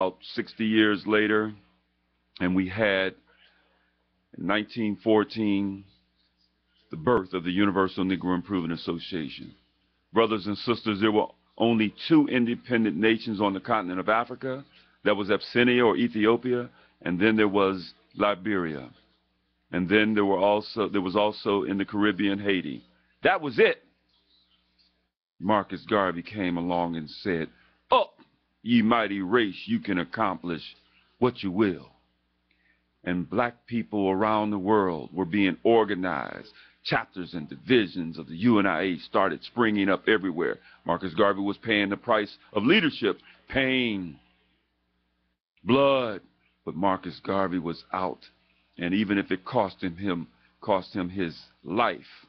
about 60 years later, and we had, in 1914, the birth of the Universal Negro Improvement Association. Brothers and sisters, there were only two independent nations on the continent of Africa. That was Abyssinia or Ethiopia, and then there was Liberia. And then there was also in the Caribbean, Haiti. That was it. Marcus Garvey came along and said, "Up, ye mighty race, you can accomplish what you will." And black people around the world were being organized. Chapters and divisions of the UNIA started springing up everywhere. Marcus Garvey was paying the price of leadership, pain, blood, but Marcus Garvey was out. And even if it cost him his life,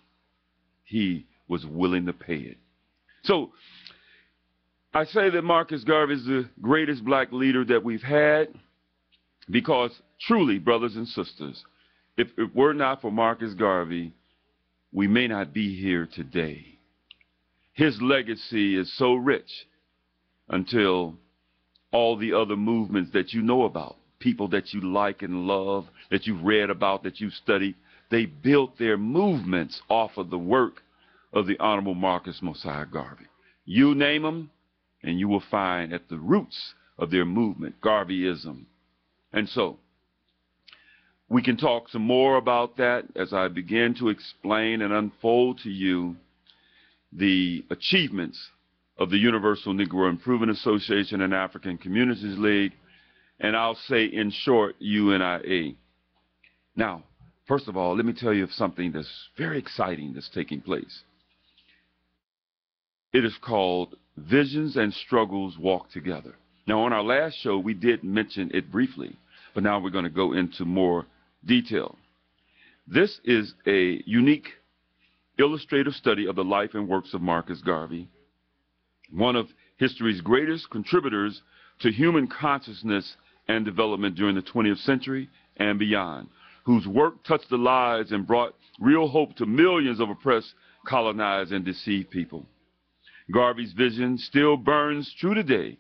he was willing to pay it. So I say that Marcus Garvey is the greatest black leader that we've had because truly, brothers and sisters, if it were not for Marcus Garvey, we may not be here today. His legacy is so rich until all the other movements that you know about, people that you like and love, that you've read about, that you've studied, they built their movements off of the work of the Honorable Marcus Mosiah Garvey. You name them, and you will find at the roots of their movement, Garveyism. And so, we can talk some more about that as I begin to explain and unfold to you the achievements of the Universal Negro Improvement Association and African Communities League, and I'll say in short, UNIA. Now, first of all, let me tell you of something that's very exciting that's taking place. It is called Visions and Struggles Walk Together. Now, on our last show, we did mention it briefly, but now we're going to go into more detail. This is a unique illustrative study of the life and works of Marcus Garvey, one of history's greatest contributors to human consciousness and development during the 20th century and beyond, whose work touched the lives and brought real hope to millions of oppressed, colonized, and deceived people. Garvey's vision still burns true today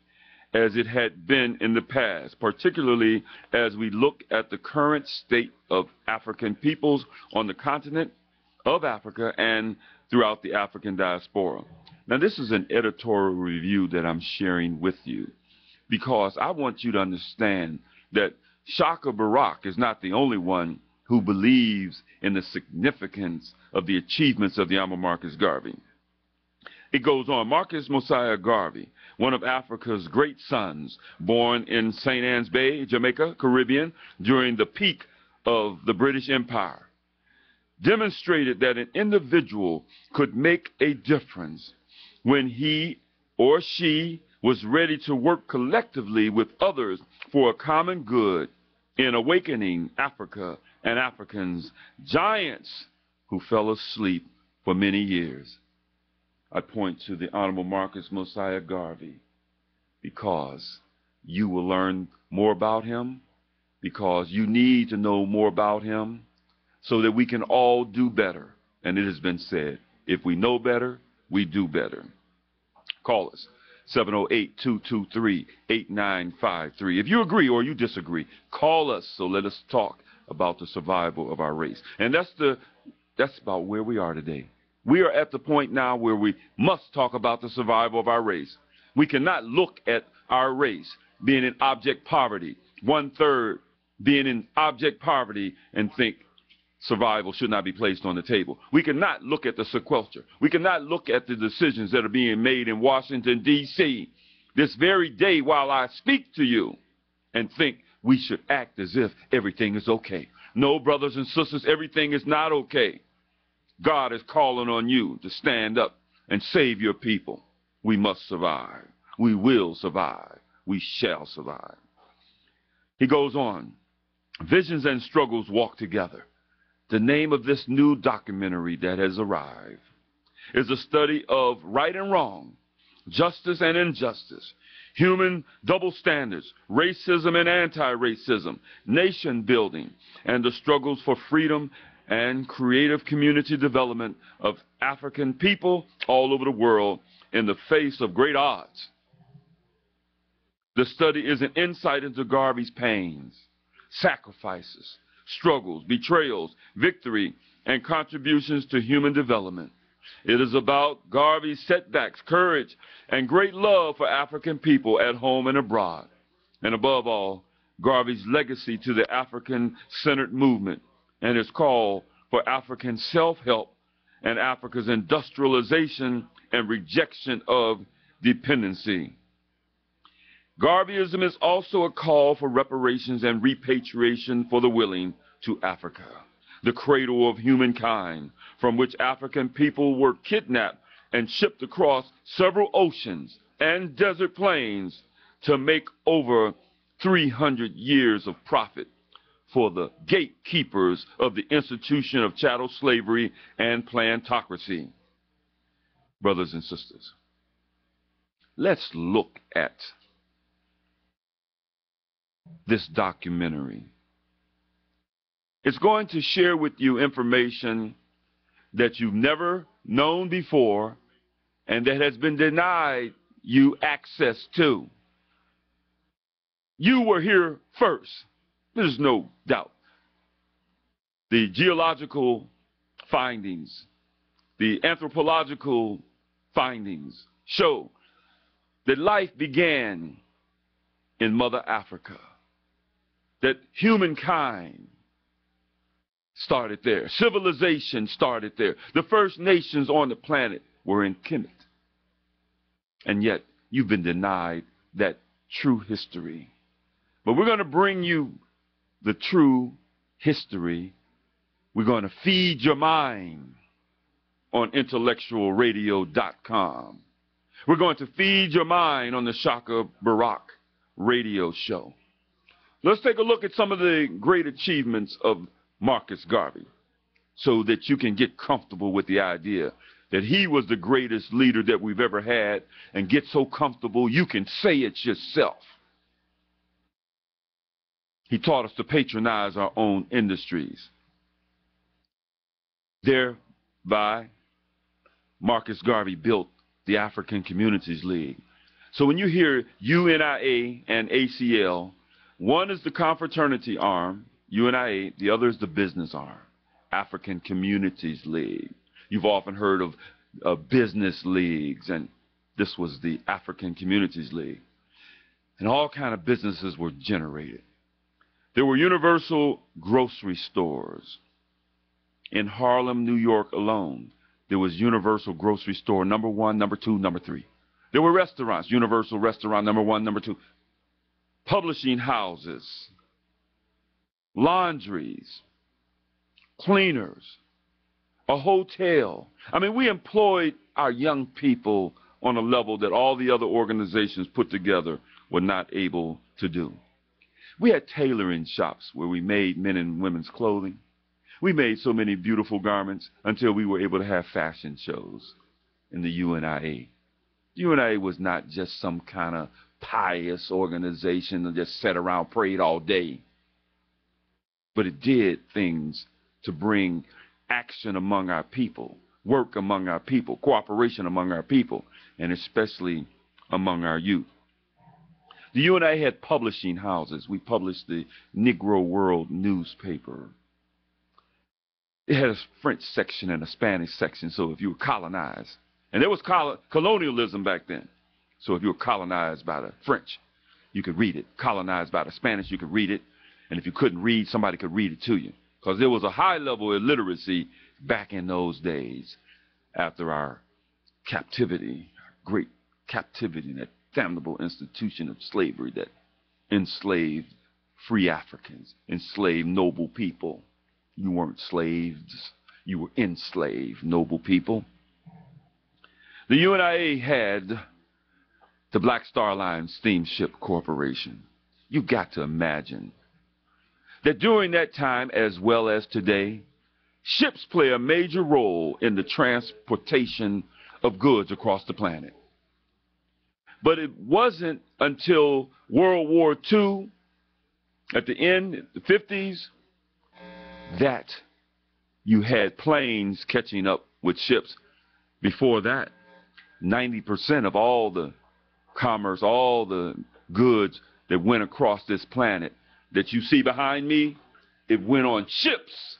as it had been in the past, particularly as we look at the current state of African peoples on the continent of Africa and throughout the African diaspora. Now, this is an editorial review that I'm sharing with you because I want you to understand that Shaka Barak is not the only one who believes in the significance of the achievements of the Honorable Marcus Garvey. It goes on. Marcus Mosiah Garvey, one of Africa's great sons, born in St. Ann's Bay, Jamaica, Caribbean, during the peak of the British Empire, demonstrated that an individual could make a difference when he or she was ready to work collectively with others for a common good in awakening Africa and Africans, giants who fell asleep for many years. I point to the Honorable Marcus Mosiah Garvey because you will learn more about him, because you need to know more about him so that we can all do better. And it has been said, if we know better, we do better. Call us, 708-223-8953. If you agree or you disagree, call us, so let us talk about the survival of our race. And that's about where we are today. We are at the point now where we must talk about the survival of our race. We cannot look at our race being in abject poverty, 1/3 being in abject poverty, and think survival should not be placed on the table. We cannot look at the sequester. We cannot look at the decisions that are being made in Washington, D.C. this very day while I speak to you and think we should act as if everything is okay. No, brothers and sisters, everything is not okay. God is calling on you to stand up and save your people. We must survive. We will survive. We shall survive. He goes on. Visions and struggles walk together. The name of this new documentary that has arrived is a study of right and wrong, justice and injustice, human double standards, racism and anti-racism, nation building, and the struggles for freedom and creative community development of African people all over the world in the face of great odds. The study is an insight into Garvey's pains, sacrifices, struggles, betrayals, victory, and contributions to human development. It is about Garvey's setbacks, courage, and great love for African people at home and abroad. And above all, Garvey's legacy to the African-centered movement and his call for African self-help and Africa's industrialization and rejection of dependency. Garveyism is also a call for reparations and repatriation for the willing to Africa, the cradle of humankind, from which African people were kidnapped and shipped across several oceans and desert plains to make over 300 years of profit for the gatekeepers of the institution of chattel slavery and plantocracy. Brothers and sisters, let's look at this documentary. It's going to share with you information that you've never known before and that has been denied you access to. You were here first. There's no doubt. The geological findings, the anthropological findings show that life began in Mother Africa, that humankind started there. Civilization started there. The first nations on the planet were in Kemet. And yet, you've been denied that true history. But we're going to bring you the true history. We're going to feed your mind on IntellectualRadio.com. We're going to feed your mind on the Shaka Barak radio show. Let's take a look at some of the great achievements of Marcus Garvey so that you can get comfortable with the idea that he was the greatest leader that we've ever had, and get so comfortable you can say it yourself. He taught us to patronize our own industries. Thereby, Marcus Garvey built the African Communities League. So when you hear UNIA and ACL, one is the confraternity arm, UNIA, the other is the business arm, African Communities League. You've often heard of business leagues, and this was the African Communities League. And all kind of businesses were generated. There were universal grocery stores. In Harlem, New York alone, there was Universal Grocery Store number 1, number 2, number 3. There were restaurants, Universal Restaurant number 1, number 2. Publishing houses, laundries, cleaners, a hotel. I mean, we employed our young people on a level that all the other organizations put together were not able to do. We had tailoring shops where we made men and women's clothing. We made so many beautiful garments until we were able to have fashion shows in the UNIA. UNIA was not just some kind of pious organization that just sat around, prayed all day. But it did things to bring action among our people, work among our people, cooperation among our people, and especially among our youth. The UNIA had publishing houses. We published the Negro World newspaper. It had a French section and a Spanish section, so if you were colonized, and there was colonialism back then, so if you were colonized by the French, you could read it. Colonized by the Spanish, you could read it, and if you couldn't read, somebody could read it to you, because there was a high level of illiteracy back in those days after our captivity, our great captivity, that damnable institution of slavery that enslaved free Africans, enslaved noble people. You weren't slaves, you were enslaved, noble people. The UNIA had the Black Star Line Steamship Corporation. You've got to imagine that during that time, as well as today, ships play a major role in the transportation of goods across the planet. But it wasn't until World War II, at the end, the 50s, that you had planes catching up with ships. Before that, 90% of all the commerce, all the goods that went across this planet that you see behind me, it went on ships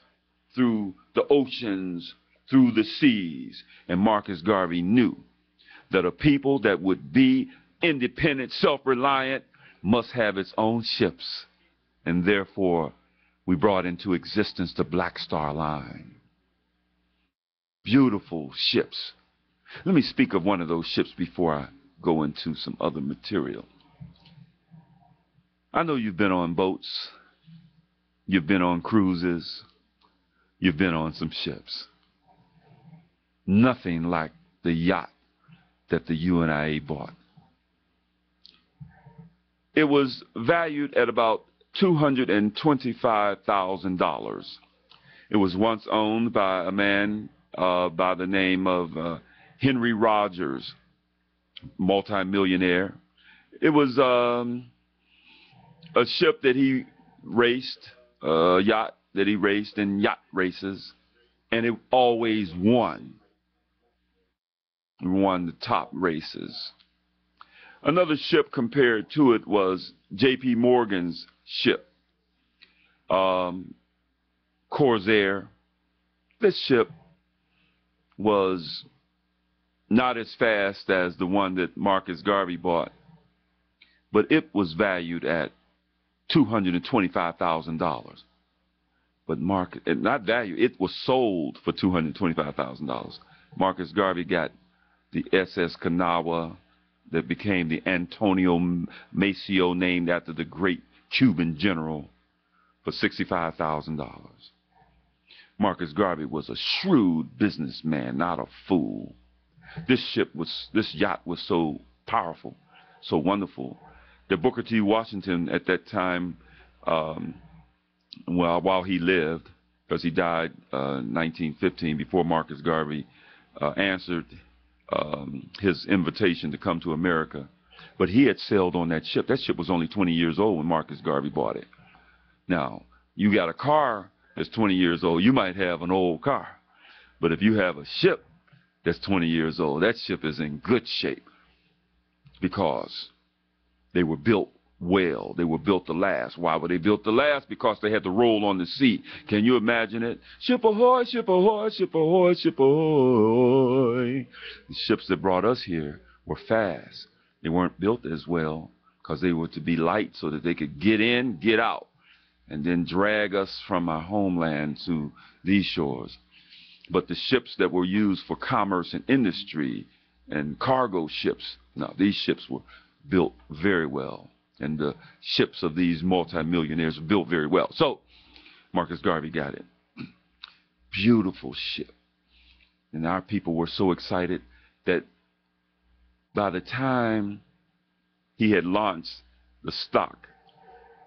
through the oceans, through the seas. And Marcus Garvey knew that a people that would be independent, self-reliant, must have its own ships. And therefore, we brought into existence the Black Star Line. Beautiful ships. Let me speak of one of those ships before I go into some other material. I know you've been on boats, you've been on cruises, you've been on some ships. Nothing like the yacht that the UNIA bought. It was valued at about $225,000. It was once owned by a man by the name of Henry Rogers, multimillionaire. It was a ship that he raced, a yacht that he raced in yacht races, and it always won. It won the top races. Another ship compared to it was J.P. Morgan's ship, Corsair. This ship was not as fast as the one that Marcus Garvey bought, but it was valued at $225,000. But not value, it was sold for $225,000. Marcus Garvey got the SS Kanawha that became the Antonio Maceo, named after the great Cuban general, for $65,000. Marcus Garvey was a shrewd businessman, not a fool. This yacht was so powerful, so wonderful, that Booker T. Washington at that time, while he lived, because he died in 1915, before Marcus Garvey answered his invitation to come to America. But he had sailed on that ship. That ship was only 20 years old when Marcus Garvey bought it. Now, you got a car that's 20 years old, you might have an old car. But if you have a ship that's 20 years old, that ship is in good shape, because they were built well. They were built to last. Why were they built to last? Because they had to roll on the sea. Can you imagine it? Ship ahoy, ship ahoy, ship ahoy, ship ahoy. The ships that brought us here were fast. They weren't built as well because they were to be light so that they could get in, get out, and then drag us from our homeland to these shores. But the ships that were used for commerce and industry and cargo ships, no, these ships were built very well. And the ships of these multimillionaires were built very well. So Marcus Garvey got it. Beautiful ship. And our people were so excited that by the time he had launched the stock,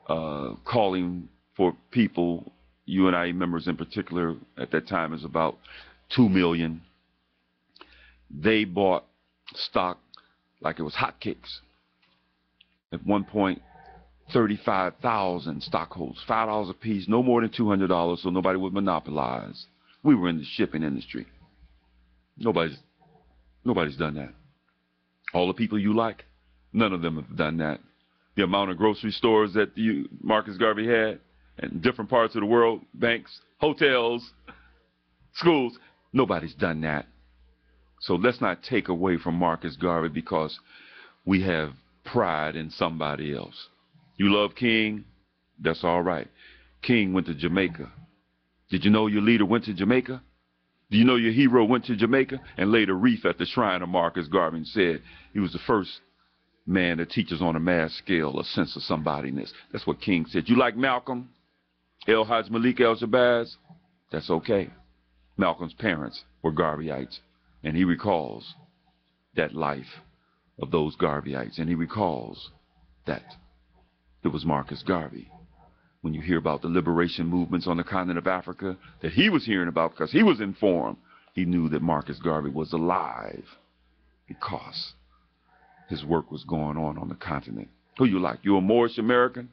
calling for people, UNIA members in particular, at that time is about 2 million. They bought stock like it was hotcakes. At one point, 35,000 stockholders, $5 a piece, no more than $200, so nobody would monopolize. We were in the shipping industry. Nobody's done that. All the people you like, none of them have done that. The amount of grocery stores that Marcus Garvey had in different parts of the world, banks, hotels, schools, nobody's done that. So let's not take away from Marcus Garvey because we have pride in somebody else. You love King? That's all right. King went to Jamaica. Did you know your leader went to Jamaica? Do you know your hero went to Jamaica and laid a wreath at the shrine of Marcus Garvey and said he was the first man that teaches on a mass scale a sense of somebodyness? That's what King said. You like Malcolm? El Haj Malik El Shabazz? That's okay. Malcolm's parents were Garveyites, and he recalls that life of those Garveyites, and he recalls that it was Marcus Garvey. When you hear about the liberation movements on the continent of Africa that he was hearing about because he was informed, he knew that Marcus Garvey was alive because his work was going on the continent. Who you like? You a Moorish American?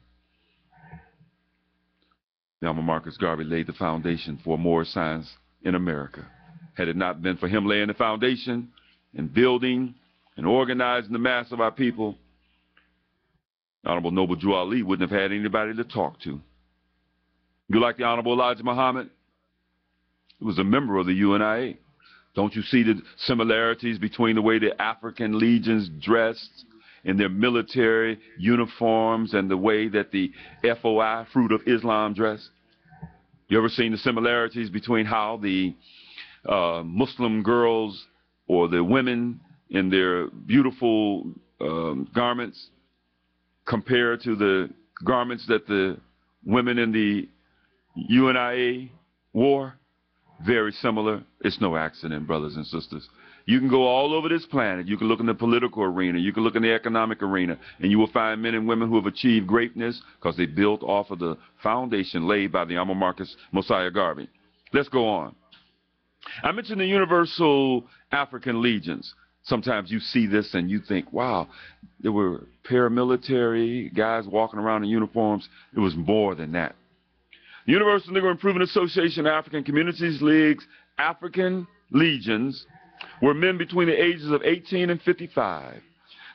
Now, Marcus Garvey laid the foundation for Moorish science in America. Had it not been for him laying the foundation and building and organizing the mass of our people, Honorable Noble Drew Ali wouldn't have had anybody to talk to. You like the Honorable Elijah Muhammad? He was a member of the UNIA. Don't you see the similarities between the way the African legions dressed in their military uniforms and the way that the FOI, Fruit of Islam, dressed? You ever seen the similarities between how the Muslim girls or the women in their beautiful garments compare to the garments that the women in the UNIA wore? Very similar. It's no accident, brothers and sisters. You can go all over this planet. You can look in the political arena. You can look in the economic arena. And you will find men and women who have achieved greatness because they built off of the foundation laid by the Alma Marcus Mosiah Garvey. Let's go on. I mentioned the Universal African Legions. Sometimes you see this and you think, wow, there were paramilitary guys walking around in uniforms. It was more than that. The Universal Negro Improvement Association African Communities League's African Legions were men between the ages of 18 and 55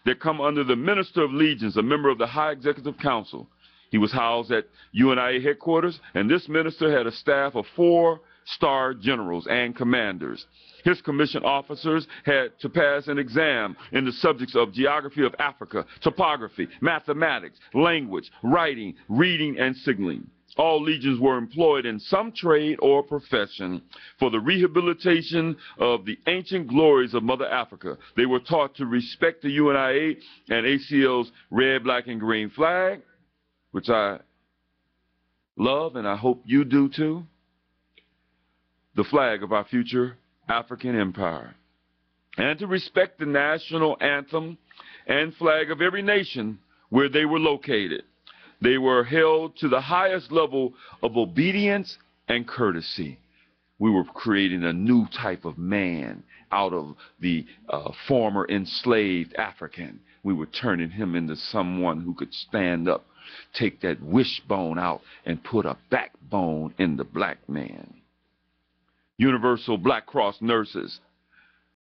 that come under the Minister of Legions, a member of the High Executive Council. He was housed at UNIA headquarters, and this minister had a staff of 4-star generals and commanders. His commissioned officers had to pass an exam in the subjects of geography of Africa, topography, mathematics, language, writing, reading, and signaling. All legions were employed in some trade or profession for the rehabilitation of the ancient glories of Mother Africa. They were taught to respect the UNIA and ACL's red, black, and green flag, which I love and I hope you do too, the flag of our future African empire, and to respect the national anthem and flag of every nation where they were located. They were held to the highest level of obedience and courtesy. We were creating a new type of man out of the former enslaved African. We were turning him into someone who could stand up, take that wishbone out, and put a backbone in the black man. Universal Black Cross nurses